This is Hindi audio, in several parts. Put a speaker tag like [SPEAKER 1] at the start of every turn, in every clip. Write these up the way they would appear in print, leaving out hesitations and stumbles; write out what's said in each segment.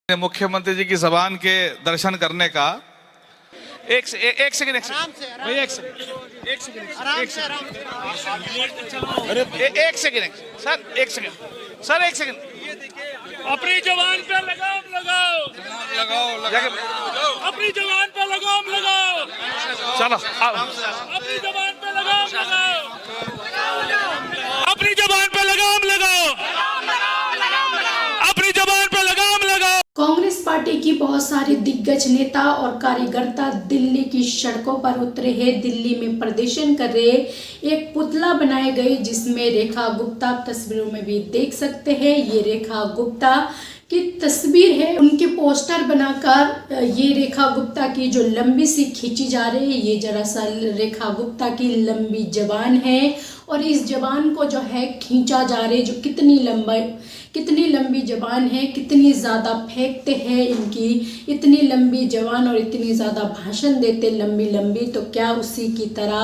[SPEAKER 1] मुख्यमंत्री जी की जबान के दर्शन करने का एक सेकंड एक सेकंड सर एक सेकंड
[SPEAKER 2] अपनी जवान पे लगाम लगाओ अपनी जवान पे लगाम लगाओ
[SPEAKER 1] चलो
[SPEAKER 2] अपनी जवान पे लगाम लगाओ अपनी जवान पे लगाम लगाओ अपनी जवान पे लगाम लगाओ।
[SPEAKER 3] कांग्रेस पार्टी की बहुत सारे दिग्गज नेता और कार्यकर्ता दिल्ली की सड़कों पर उतरे हैं। दिल्ली में प्रदर्शन कर रहे एक पुतला बनाए गए जिसमें रेखा गुप्ता, तस्वीरों में भी देख सकते हैं ये रेखा गुप्ता की तस्वीर है। उनके पोस्टर बनाकर ये रेखा गुप्ता की जो लंबी सी खींची जा रही है, ये दरअसल रेखा गुप्ता की लंबी जबान है और इस जबान को जो है खींचा जा रहा है। जो कितनी लंबी जबान है, कितनी ज़्यादा फेंकते हैं इनकी इतनी लंबी जबान और इतनी ज़्यादा भाषण देते लंबी। तो क्या उसी की तरह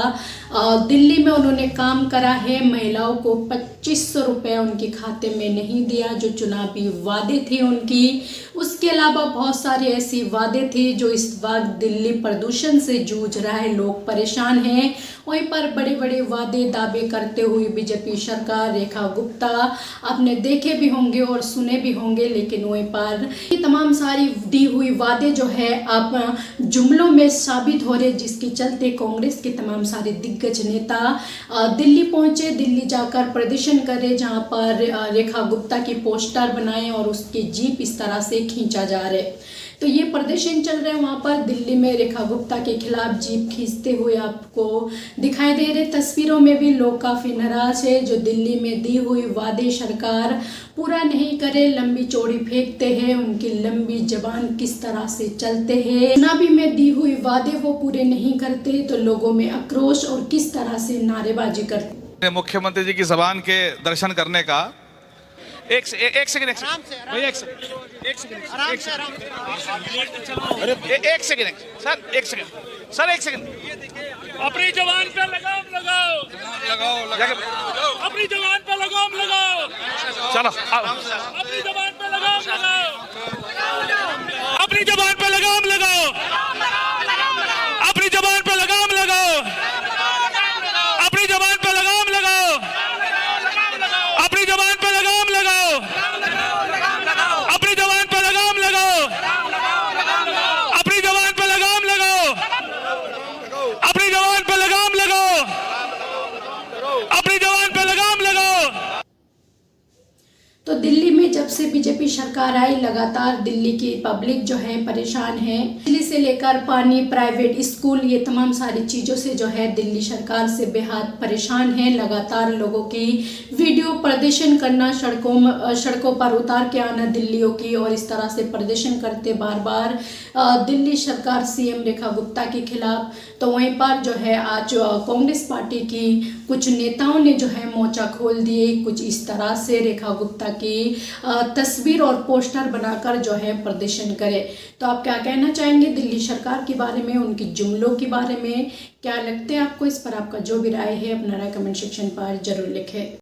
[SPEAKER 3] दिल्ली में उन्होंने काम करा है। महिलाओं को 2500 रुपये उनके खाते में नहीं दिया, जो चुनावी वादे थे उनकी। उसके अलावा बहुत सारे ऐसी वादे थे जो इस वक्त दिल्ली प्रदूषण से जूझ रहा है, लोग परेशान हैं। वहीं पर बड़े बड़े वादे दावे करते हुए बीजेपी सरकार, रेखा गुप्ता आपने देखे भी होंगे और सुने भी होंगे, लेकिन वहीं पर ये तमाम सारी दी हुई वादे जो है अब जुमलों में साबित हो रहे, जिसके चलते कांग्रेस के तमाम सारे दिग्गज नेता दिल्ली पहुंचे। दिल्ली जाकर प्रदर्शन करे जहां पर रेखा गुप्ता की पोस्टर बनाए और उसकी जीप इस तरह से खींचा जा रहा है। तो ये प्रदर्शन चल रहे हैं वहाँ पर दिल्ली में रेखा गुप्ता के खिलाफ जीप खींचते हुए आपको दिखाई दे रहे। तस्वीरों में भी लोग काफ़ी नाराज है। जो दिल्ली में दी हुई वादे सरकार पूरा नहीं करे, लंबी चौड़ी फेंकते हैं, उनकी लंबी जबान किस तरह से चलते हैं, चुनावी में दी हुई वादे वो पूरे नहीं करते तो लोगों में आक्रोश और किस तरह से नारेबाजी करते।
[SPEAKER 1] मुख्यमंत्री जी की जबान के दर्शन करने का एक सेकंड
[SPEAKER 2] अपनी जवान पे लगाम लगाओ अपनी जवान पे लगाम लगाओ
[SPEAKER 1] चलो
[SPEAKER 2] अपनी जवान पे लगाम लगाओ अपनी जवान पे लगाम लगाओ अपनी जवान पे लगाम लगाओ अपनी जवान पे लगाम लगाओ अपनी जवान पे लगाम लगाओ अपनी जवान पे लगाम लगाओ अपनी जवान पे लगाम लगाओ अपनी जवान पे लगाम लगाओ अपनी जवान पे लगाम लगाओ।
[SPEAKER 3] तो दिल्ली में जब से बीजेपी सरकार आई, लगातार दिल्ली की पब्लिक जो है परेशान है। दिल्ली से लेकर पानी, प्राइवेट स्कूल, ये तमाम सारी चीज़ों से जो है दिल्ली सरकार से बेहद परेशान है। लगातार लोगों की वीडियो प्रदर्शन करना, सड़कों पर उतार के आना दिल्लियों की, और इस तरह से प्रदर्शन करते बार बार दिल्ली सरकार सीएम रेखा गुप्ता के खिलाफ। तो वहीं पर जो है आज कांग्रेस पार्टी की कुछ नेताओं ने जो है मोर्चा खोल दिए, कुछ इस तरह से रेखा गुप्ता की तस्वीर और पोस्टर बनाकर जो है प्रदर्शन करे। तो आप क्या कहना चाहेंगे दिल्ली सरकार के बारे में, उनकी जुमलों के बारे में? क्या लगते हैं आपको? इस पर आपका जो भी राय है अपना राय कमेंट सेक्शन पर जरूर लिखें।